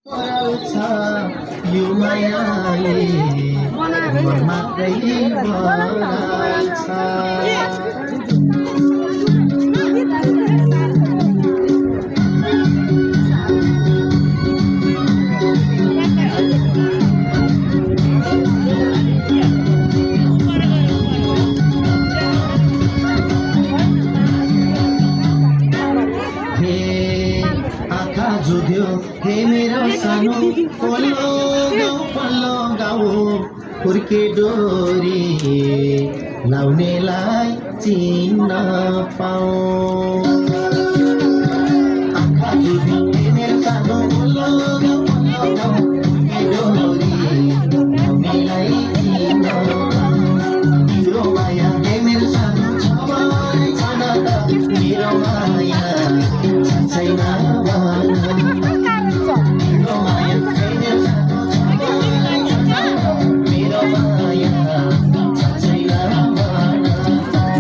यो मायाले मन मात्रै बढाल्छ। हे आँखा जुध्यो हे मेरो सानो पल्लो गाउँ हुर्के डोरी लाउनेलाई चिन्न पाऊ।